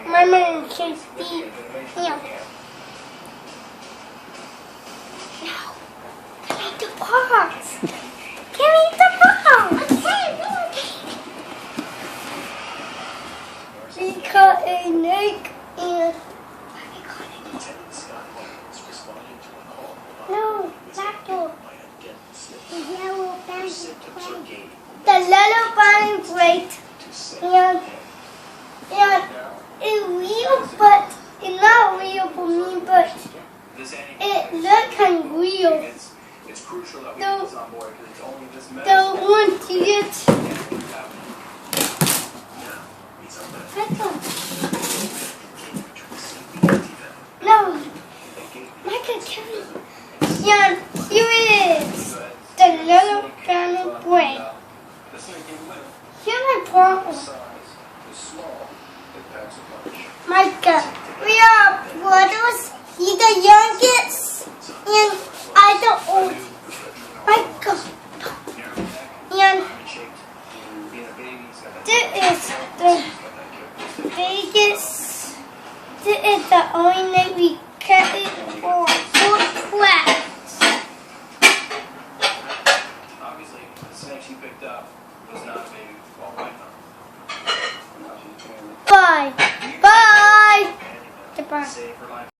Mama should be here. No, I need the box. Give me the box. We caught a snake and no, that door. The yellow bunny. The little bunny plate. And it's real, but it's not real for me, but it looks kind of real. It's crucial that we get this on board because it's only this medicine. Don't want to get. No, Micah, tell me. Yeah, here it is. The little bunny brain. Here's my problem. Micah, we are brothers. He's the youngest, and I the oldest. Micah, and this is the biggest. This is the only night we kept it for 4 class. Obviously, the snake she picked up was not a baby ball python. Bye. Bye. Goodbye.